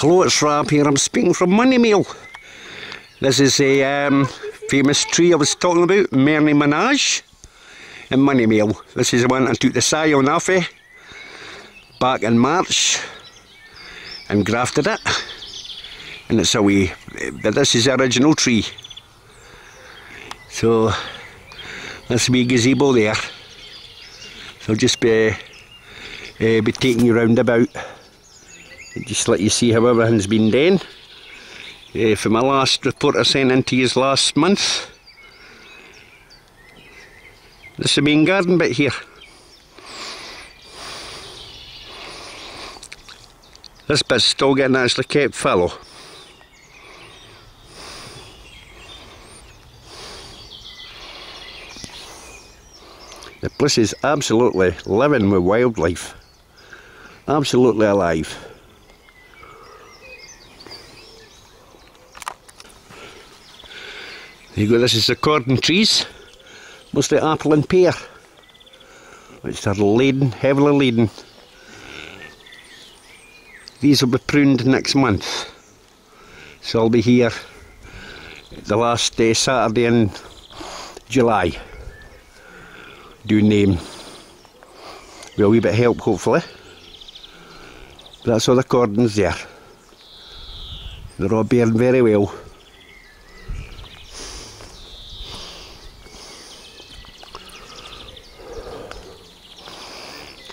Hello, it's Rab here. I'm speaking from Monimail. This is a famous tree I was talking about, Monimal in Monimail. This is the one I took the scion off of back in March and grafted it. And it's a wee, but this is the original tree. So, this wee gazebo there. So I'll just be taking you round about. Just let you see how everything's been done. For my last report I sent in to you last month. This is the main garden bit here. This bit's still getting actually kept fallow. The place is absolutely living with wildlife. Absolutely alive. There you go, this is the cordon trees, mostly apple and pear, which are laden, heavily laden. These will be pruned next month, so I'll be here the last Saturday in July, doing them with a wee bit of help hopefully. But that's all the cordons there, they're all bearing very well.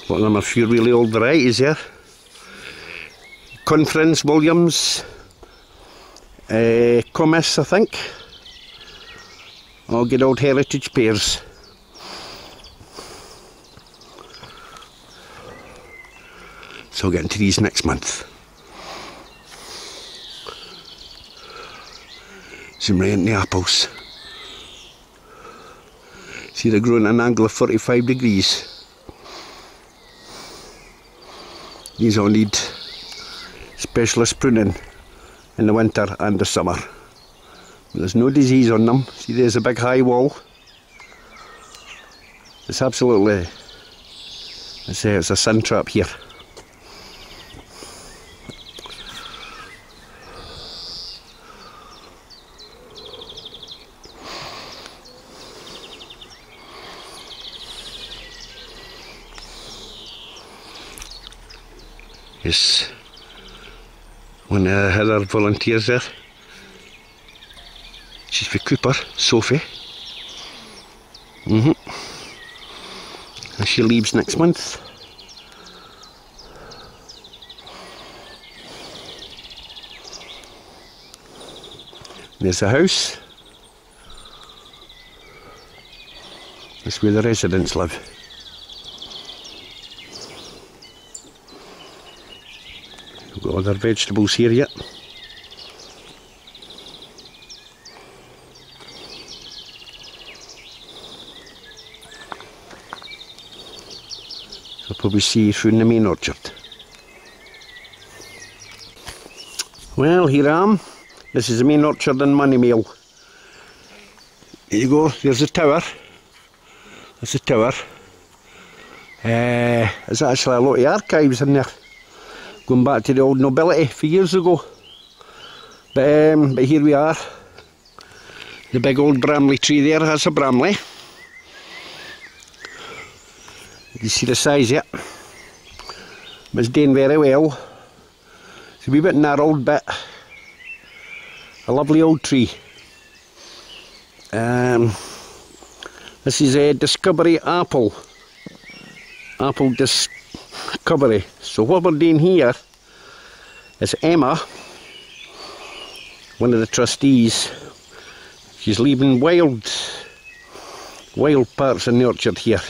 One of them, a few really old varieties here. Conference, Williams, Comus I think. All good old heritage pears. So I'll get into these next month. Some rain in the apples. See, they're growing at an angle of 45 degrees. These all need specialist pruning in the winter and the summer. There's no disease on them. See, there's a big high wall. It's absolutely, it's a sun trap here. Yes, one of the other volunteers there. She's for Cooper, Sophie. And she leaves next month. There's the house. That's where the residents live. We've got other vegetables here yet. I'll probably see you through in the main orchard. Well, here I am. This is the main orchard in Monimail. There you go, there's the tower. That's the tower. There's actually a lot of archives in there, going back to the old nobility for years ago. But here we are. The big old bramley tree there, that's a bramley. You see the size yet? But it's doing very well. It's a wee bit gnarled, but a lovely old tree. This is a Discovery apple. Apple Discovery. So what we're doing here is Emma, one of the trustees, she's leaving wild parts in the orchard here.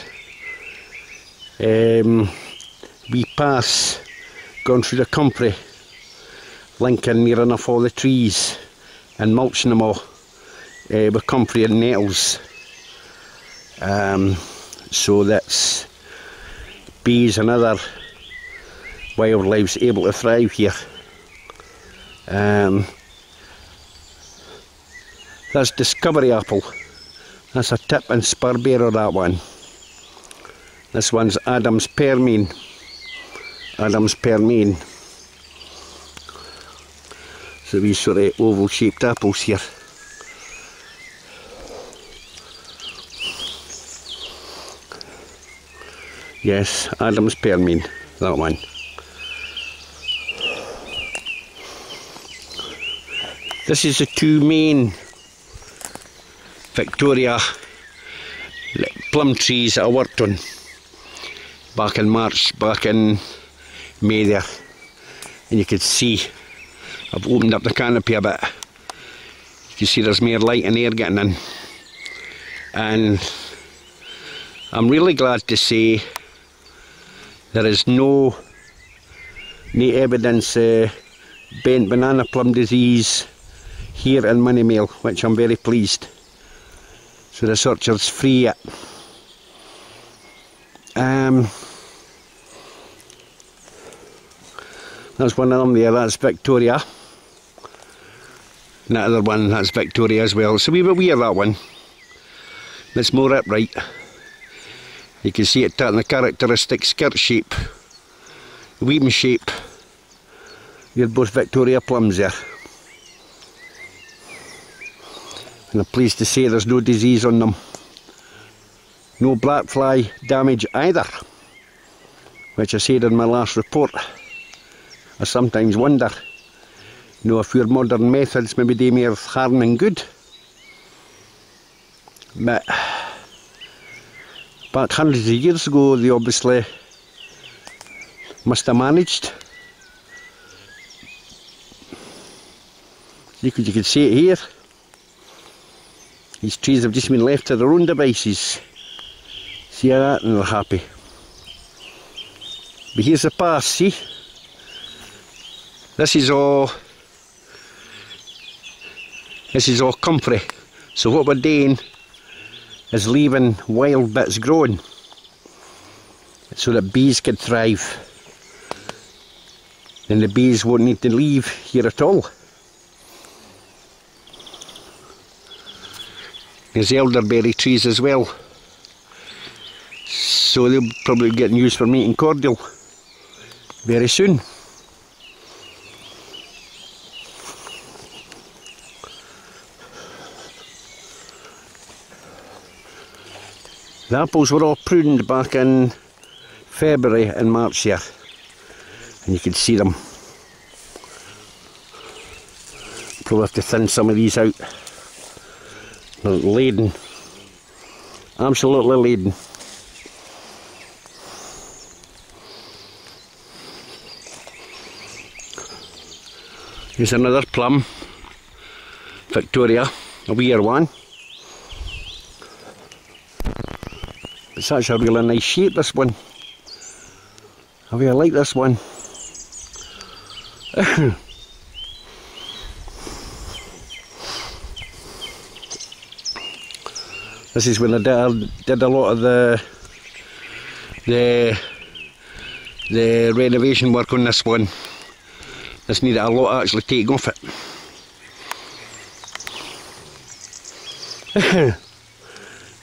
We pass going through the country, linking near enough all the trees and mulching them all with comfrey and nettles, so that bees and other wildlife's able to thrive here. That's Discovery apple. That's a tip and spur bearer, that one. This one's Adam's Pearmain. Adam's Pearmain. So these sort of oval shaped apples here. Yes, Adam's Permine, that one. This is the two main Victoria plum trees that I worked on back in March, back in May there. And you can see I've opened up the canopy a bit. You can see there's more light and air getting in. And I'm really glad to say there is no evidence of bent banana plum disease here in Monimail, which I'm very pleased. So this orchard's free yet. That's one of them there, that's Victoria. And that other one, that's Victoria as well. It's a wee bit weird, that one. It's more upright. You can see it taking the characteristic skirt shape, weaving shape. They're both Victoria plums there. And I'm pleased to say there's no disease on them. No black fly damage either, which I said in my last report. I sometimes wonder, you know, if your modern methods maybe they may have harm and good. But back hundreds of years ago they obviously must have managed. You can see it here. These trees have just been left to their own devices. See that, and they're happy. But here's the path, see? This is all comfrey. So what we're doing is leaving wild bits growing so that bees can thrive. And the bees won't need to leave here at all. There's elderberry trees as well. So they'll probably be getting used for making cordial very soon. The apples were all pruned back in February and March here, and you can see them. Probably have to thin some of these out. They're laden, absolutely laden. Here's another plum, Victoria, a weird one. It's actually a really nice shape, this one. I really like this one. This is when I did a lot of the renovation work on this one. This needed a lot actually taking off it.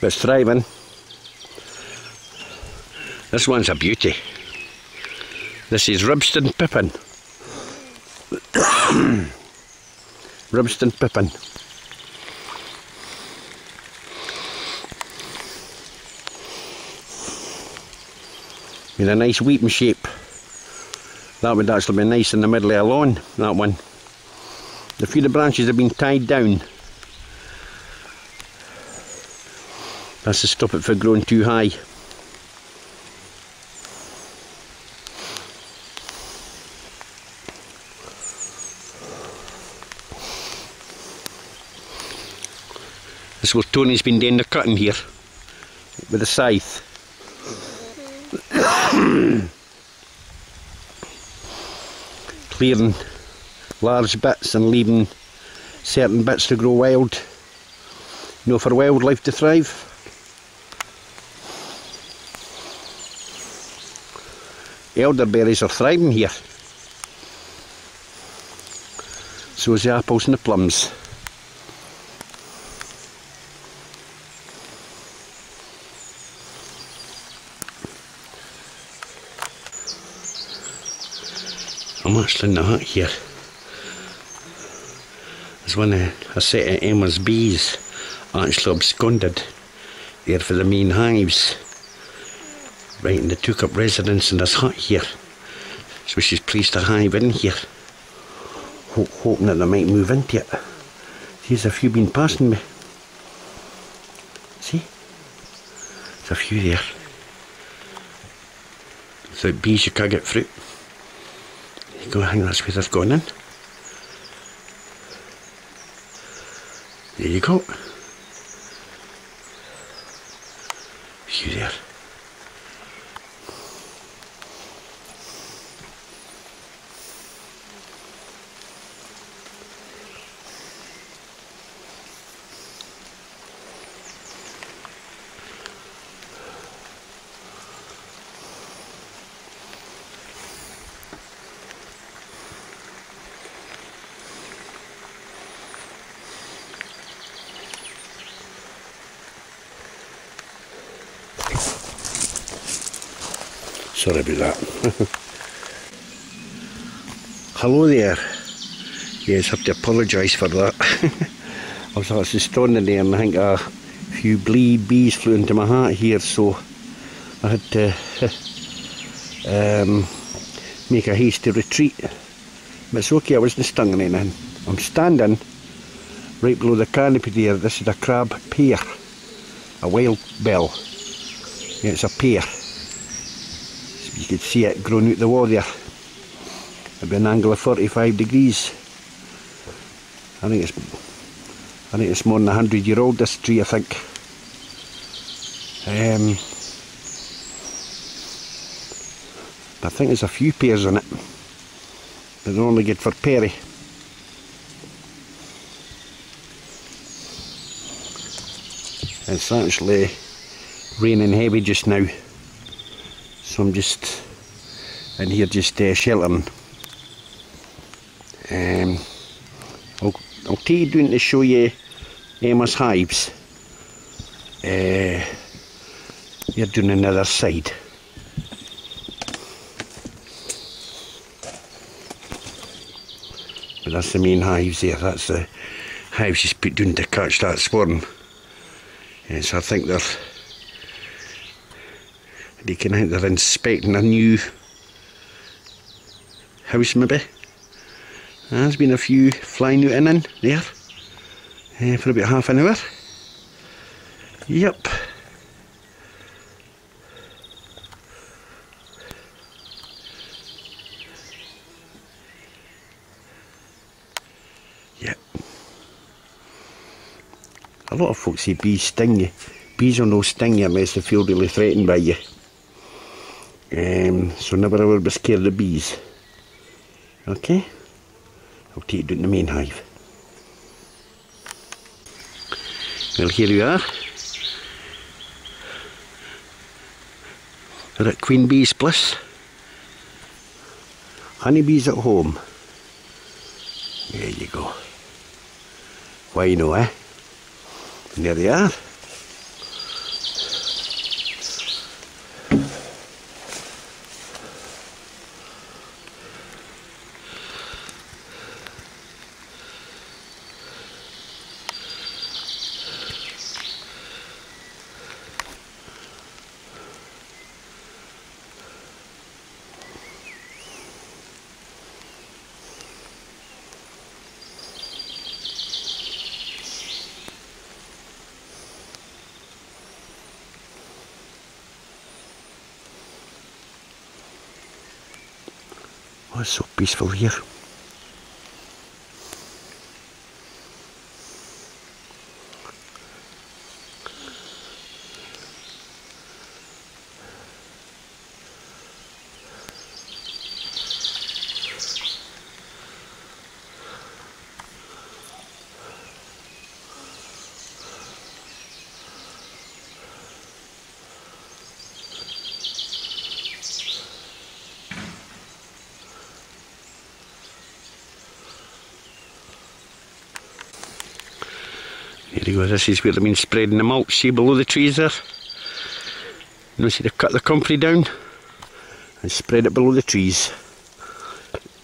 But it's thriving. This one's a beauty. This is Ribston Pippin. Ribston Pippin. With a nice weeping shape. That would actually be nice in the middle of a lawn, that one. A few of the branches have been tied down. That's to stop it from growing too high. This is where Tony's been doing the cutting here with a scythe. Clearing large bits and leaving certain bits to grow wild, you know, for wildlife to thrive. Elderberries are thriving here. So is the apples and the plums. I'm actually not here. a set of Emma's bees actually absconded there for the main hives. Right, and they took up residence in this hut here. So she's placed a hive in here, hoping that they might move into it. There's a few been passing me. See? There's a few there. So bees you can't get fruit. There you go, I think that's where they've gone in. There you go. A few there. Sorry about that. Hello there. Yes, have to apologise for that. I was actually standing there and I think a few bees flew into my hat here, so I had to make a hasty retreat. But it's okay, I wasn't stung or anything. I'm standing right below the canopy there. This is a crab pear, a wild bell. Yeah, it's a pear. You could see it growing out the wall there. It'd be an angle of 45 degrees. I think it's more than 100-year-old, this tree, I think. I think there's a few pears on it, but they're only good for perry. It's actually raining heavy just now. So I'm just in here just sheltering. I'll take you down to show you Emma's hives. You're doing another side. But that's the main hives there. That's the hive she's put down to catch that swarm. And so I think they're inspecting a new house maybe. There's been a few flying out and in there for about half an hour. Yep. Yep. A lot of folks say bees sting you. Bees will no sting you unless they feel really threatened by you. So never ever be scared of bees. Okay? I'll take you down to the main hive. Well, here we are. We're at Queen Bee's Bliss. Honeybees at home. There you go. Why no, eh? And there they are. Oh, it's so peaceful here. There you go, this is where they've been spreading the mulch, see below the trees there? You know, see they've cut the comfrey down and spread it below the trees.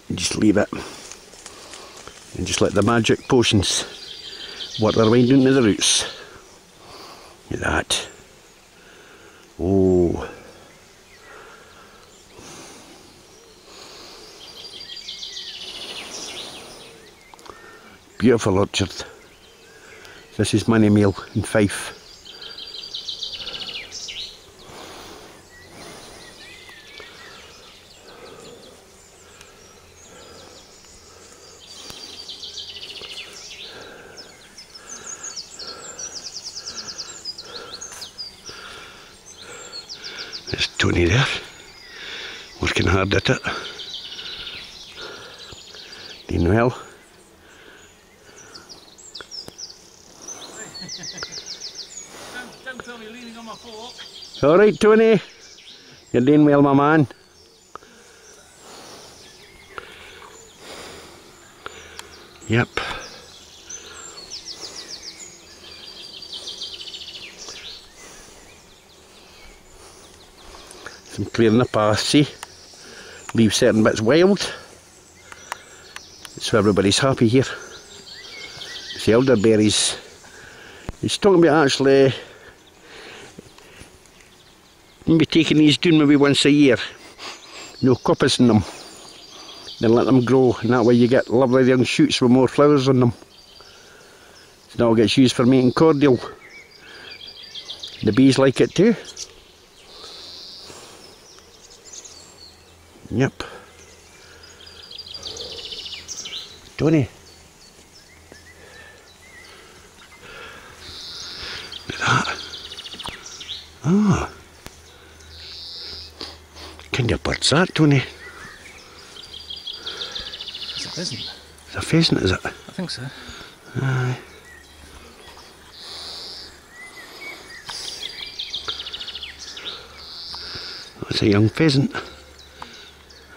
And just leave it and just let the magic potions work their way down to the roots. Look at that. Oh. Beautiful orchard. This is Monimail in Fife. There's Tony there, working hard at it. Doing well. Don't tell me leaning on my fork. Alright, Tony, you're doing well, my man. Yep. Some clearing the path, see? Leave certain bits wild. So everybody's happy here. It's the elderberries. He's talking about actually maybe taking these down maybe once a year. No coppers in them. Then let them grow, and that way you get lovely young shoots with more flowers on them. So now it gets used for making cordial. The bees like it too. Yep. Tony. Look at that. Ah. Kind of bird's that, Tony? It's a pheasant. It's a pheasant, is it? I think so. Aye. That's a young pheasant.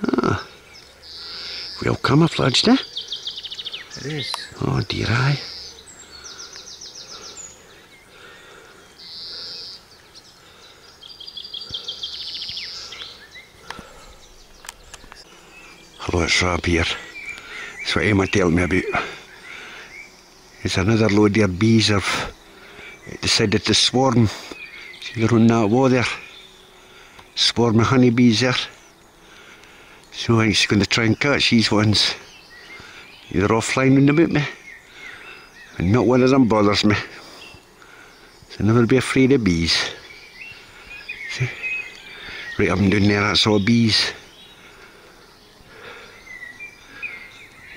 Ah. Well camouflaged, eh? It is. Oh dear, aye. Hello, it's Rab here. That's what Emma told me about. There's another load there, bees have decided to swarm. See, they're on that wall there. Swarm of honeybees there. So I think she's going to try and catch these ones. They're all flying round about me. And not one of them bothers me. So never be afraid of bees. See? Right up and down there, that's all bees.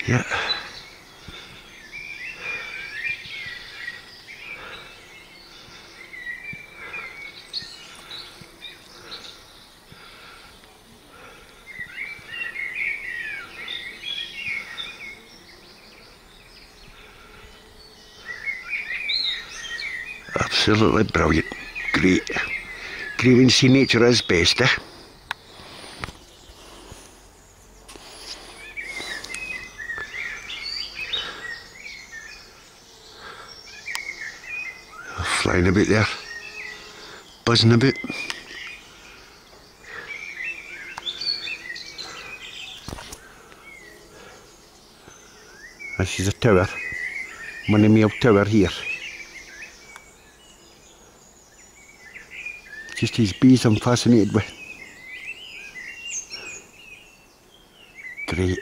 Yeah. Absolutely brilliant. Great. Great when you see nature at its best, eh? Flying about there. Buzzing about. This is a tower. Monimail Tower here. Just these bees I'm fascinated with. Great.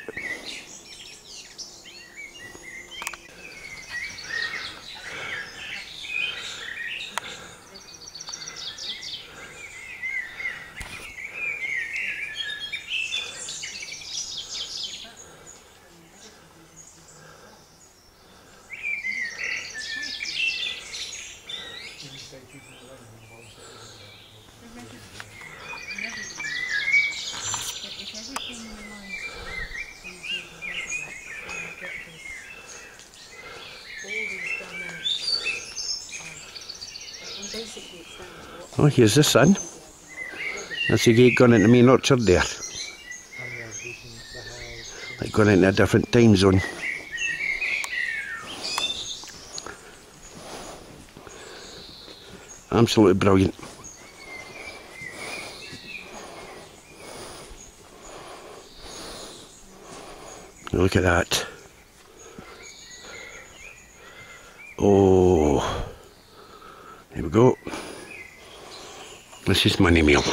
Oh, here's the sun. That's the gate going into the main orchard there. Like going into a different time zone. Absolutely brilliant. Look at that. Oh, there we go. This is Monimail.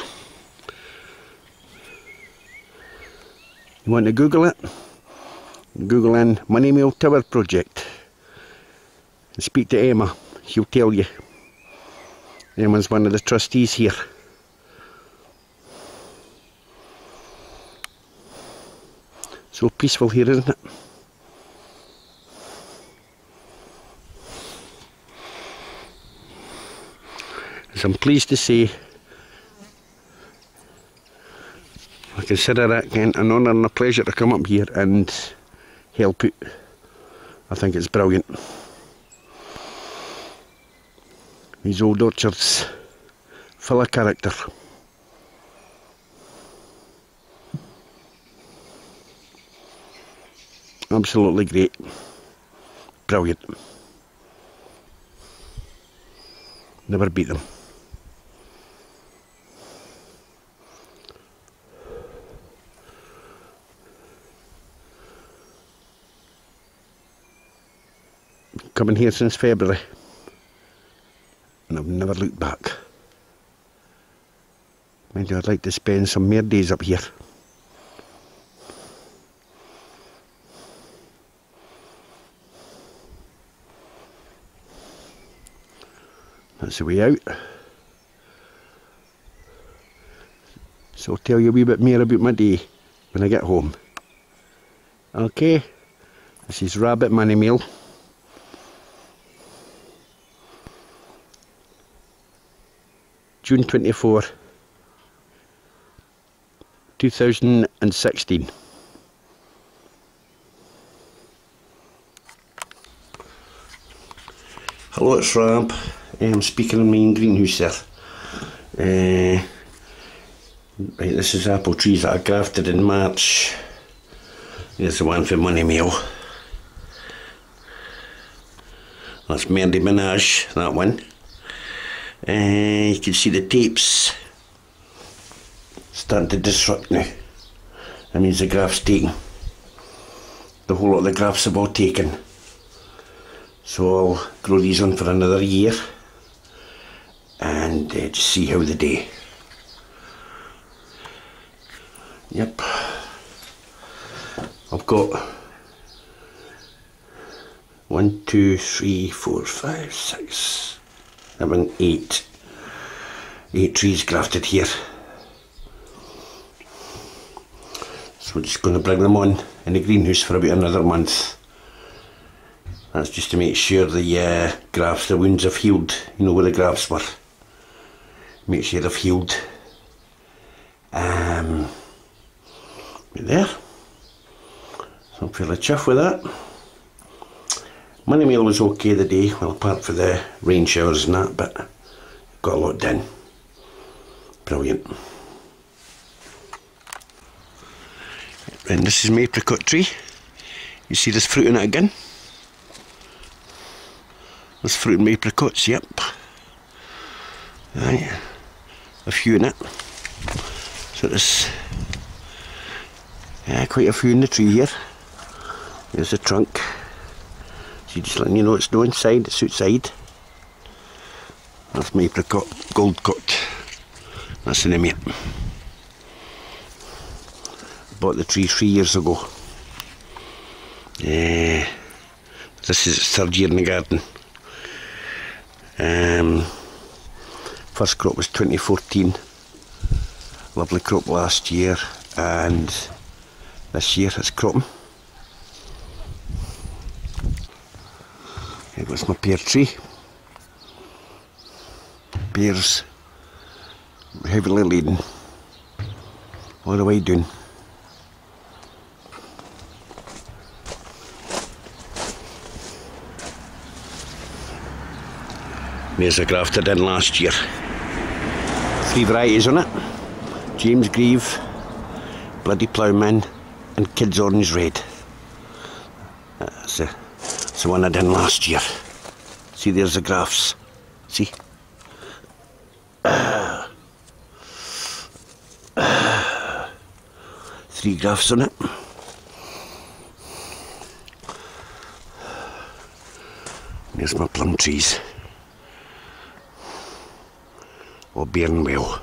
You want to Google it? Google in Monimail Tower Project and speak to Emma. She'll tell you. Emma's one of the trustees here. So peaceful here, isn't it? As I'm pleased to say, I consider it again an honour and a pleasure to come up here and help out. I think it's brilliant. These old orchards, full of character. Absolutely great. Brilliant. Never beat them. Coming here since February and I've never looked back. Mind you, I'd like to spend some more days up here. That's the way out. So I'll tell you a wee bit more about my day when I get home. Okay, this is Rab at Monimail. June 24, 2016. Hello, it's Rab. I'm speaking in my own greenhouse there. Right, this is apple trees that I grafted in March. Here's the one for Monimail. That's Merdy Menage, that one. You can see the tapes starting to disrupt now. That means the graft's taken. The whole lot of the grafts have all taken. So I'll grow these on for another year and just see how they do. Yep. I've got 1, 2, 3, 4, 5, 6, 7, 8 trees grafted here. So we're just going to bring them on in the greenhouse for about another month. That's just to make sure the grafts, the wounds have healed. You know where the grafts were. Make sure they've healed. Right there. So I'm fairly chuffed with that. Monimail was okay the day, well apart from the rain showers and that, but got a lot done. Brilliant. And this is my apricot tree. You see this fruit in it again? There's fruit in my apricots, yep. Right, a few in it. So there's quite a few in the tree here. There's the trunk. See, just letting you know it's no inside, it's outside. That's my apricot, gold cut. That's the name of it. Bought the tree 3 years ago. This is its 3rd year in the garden. First crop was 2014. Lovely crop last year, and this year it's cropping. Here goes my pear tree. Pears heavily laden all the way down. There's a grafted in last year. 3 varieties on it. James Grieve, Bloody Ploughman and Kids Orange Red. That's the one I done last year. See, there's the grafts. See? 3 grafts on it. There's my plum trees. All bearing well.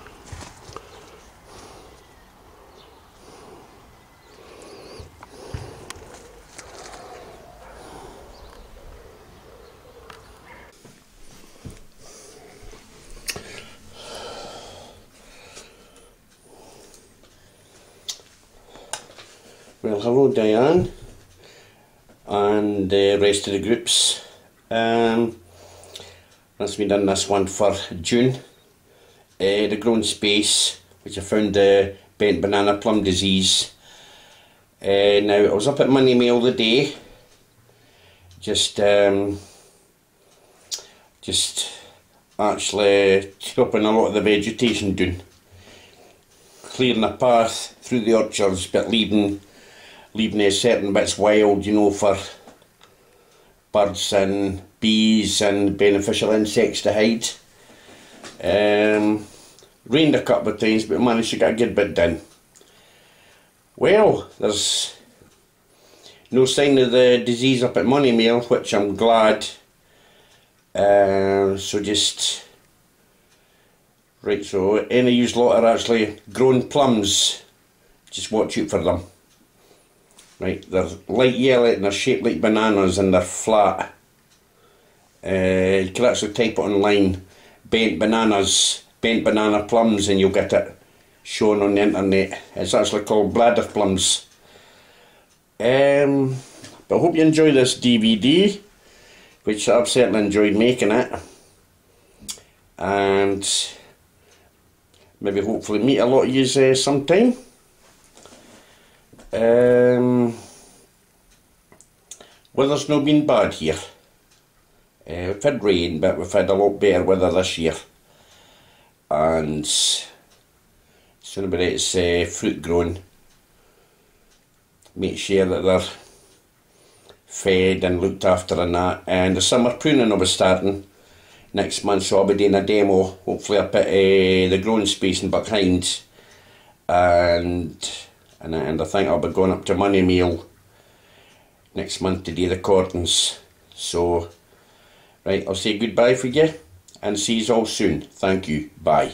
Well, hello Diane and the rest of the groups. That's been done this one for June. The growing space, which I found the bent banana plum disease. Now I was up at Monimail the day, just actually chopping a lot of the vegetation down, clearing a path through the orchards, but leaving certain bits wild, you know, for birds and bees and beneficial insects to hide. Rained a couple of times, but managed to get a good bit done. Well, there's no sign of the disease up at Monimail, which I'm glad. So just right. So any of you lot are actually growing plums, just watch out for them. Right, they're light yellow and they're shaped like bananas and they're flat. You can actually type it online, bent banana plums, and you'll get it shown on the internet. It's actually called bladder plums. But I hope you enjoy this DVD, which I've certainly enjoyed making it. And maybe hopefully meet a lot of you sometime. Weather's not been bad here. We've had rain, but we've had a lot better weather this year. And soon about it's fruit growing. Make sure that they're fed and looked after and that. And the summer pruning will be starting next month, so I'll be doing a demo, hopefully up at the growing space in behind. And I think I'll be going up to Monimail next month to do the cordons. So, right, I'll say goodbye for you and see you all soon. Thank you. Bye.